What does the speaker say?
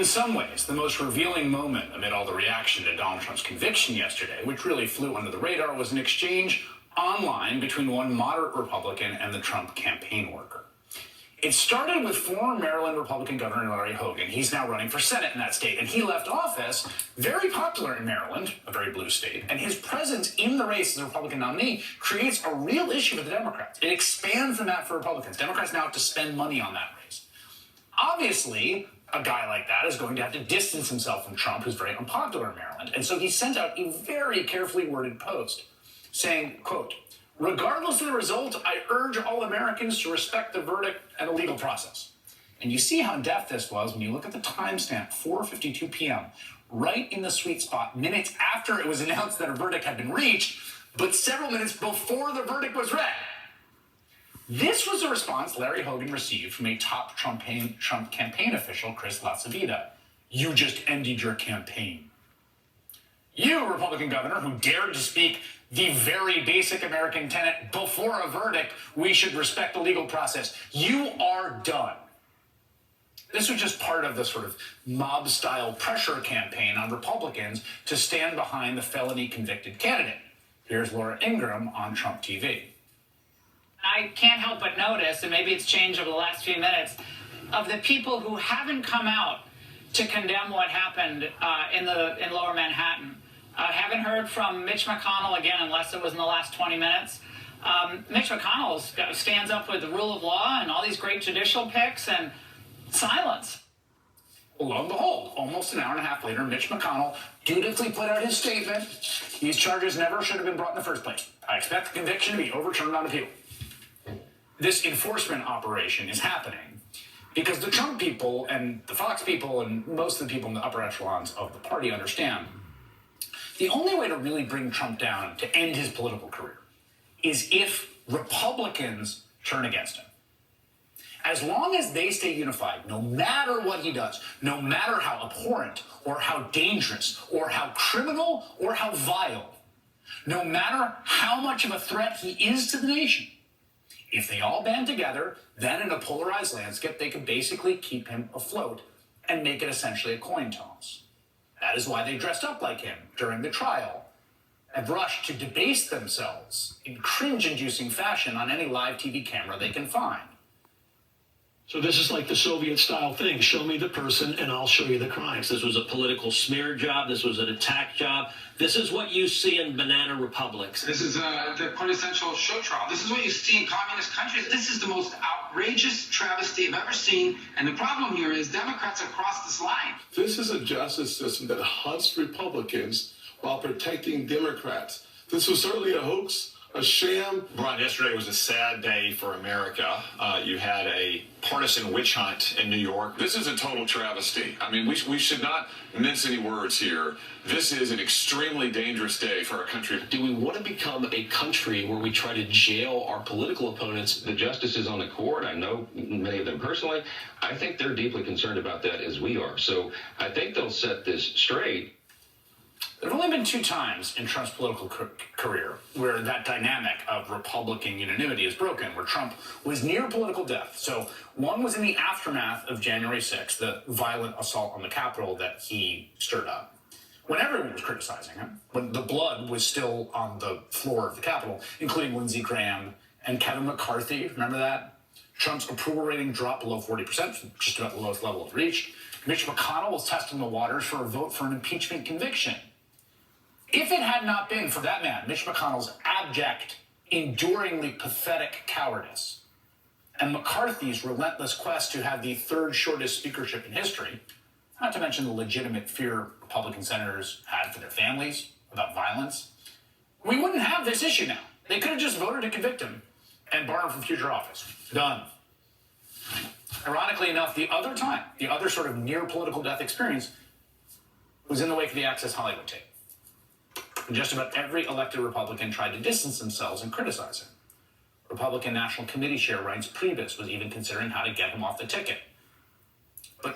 In some ways, the most revealing moment amid all the reaction to Donald Trump's conviction yesterday, which really flew under the radar, was an exchange online between one moderate Republican and the Trump campaign worker. It started with former Maryland Republican Governor Larry Hogan. He's now running for Senate in that state, and he left office very popular in Maryland, a very blue state, and his presence in the race as a Republican nominee creates a real issue for the Democrats. It expands the map for Republicans. Democrats now have to spend money on that race. Obviously, a guy like that is going to have to distance himself from Trump, who's very unpopular in Maryland. And so he sent out a very carefully worded post saying, quote, "Regardless of the result, I urge all Americans to respect the verdict and the legal process." And you see how in-depth this was when you look at the timestamp, 4:52 p.m., right in the sweet spot, minutes after it was announced that a verdict had been reached, but several minutes before the verdict was read. This was a response Larry Hogan received from a top Trump campaign official, Chris LaCivita. "You just ended your campaign. You, Republican governor, who dared to speak the very basic American tenet before a verdict, we should respect the legal process. You are done." This was just part of the sort of mob-style pressure campaign on Republicans to stand behind the felony-convicted candidate. Here's Laura Ingraham on Trump TV. I can't help but notice, and maybe it's changed over the last few minutes, of the people who haven't come out to condemn what happened in Lower Manhattan. Haven't heard from Mitch McConnell again, unless it was in the last 20 minutes. Mitch McConnell stands up with the rule of law and all these great judicial picks, and silence. Well, lo and behold, almost an hour and a half later, Mitch McConnell dutifully put out his statement. These charges never should have been brought in the first place. I expect the conviction to be overturned on appeal. This enforcement operation is happening because the Trump people and the Fox people and most of the people in the upper echelons of the party understand the only way to really bring Trump down, to end his political career, is if Republicans turn against him. As long as they stay unified, no matter what he does, no matter how abhorrent or how dangerous or how criminal or how vile, no matter how much of a threat he is to the nation, if they all band together, then in a polarized landscape, they can basically keep him afloat and make it essentially a coin toss. That is why they dressed up like him during the trial and rushed to debase themselves in cringe-inducing fashion on any live TV camera they can find. So this is like the Soviet-style thing. Show me the person and I'll show you the crimes. This was a political smear job. This was an attack job. This is what you see in banana republics. This is the quintessential show trial. This is what you see in communist countries. This is the most outrageous travesty I've ever seen. And the problem here is Democrats have crossed this line. This is a justice system that hunts Republicans while protecting Democrats. This was certainly a hoax, a sham. Brian, yesterday was a sad day for America. You had a partisan witch hunt in New York. This is a total travesty. I mean, we should not mince any words here. This is an extremely dangerous day for our country. Do we want to become a country where we try to jail our political opponents? The justices on the court, I know many of them personally, I think they're deeply concerned about that as we are. So I think they'll set this straight. There have only been two times in Trump's political career where that dynamic of Republican unanimity is broken, where Trump was near political death. So one was in the aftermath of January 6th, the violent assault on the Capitol that he stirred up, when everyone was criticizing him, when the blood was still on the floor of the Capitol, including Lindsey Graham and Kevin McCarthy. Remember that? Trump's approval rating dropped below 40%, just about the lowest level it reached. Mitch McConnell was testing the waters for a vote for an impeachment conviction. If it had not been for that man, Mitch McConnell's abject, enduringly pathetic cowardice, and McCarthy's relentless quest to have the third shortest speakership in history, not to mention the legitimate fear Republican senators had for their families about violence, we wouldn't have this issue now. They could have just voted to convict him and bar him from future office. Done. Ironically enough, the other sort of near political death experience was in the wake of the Access Hollywood tape. And just about every elected Republican tried to distance themselves and criticize him. Republican National Committee Chair Reince Priebus was even considering how to get him off the ticket. But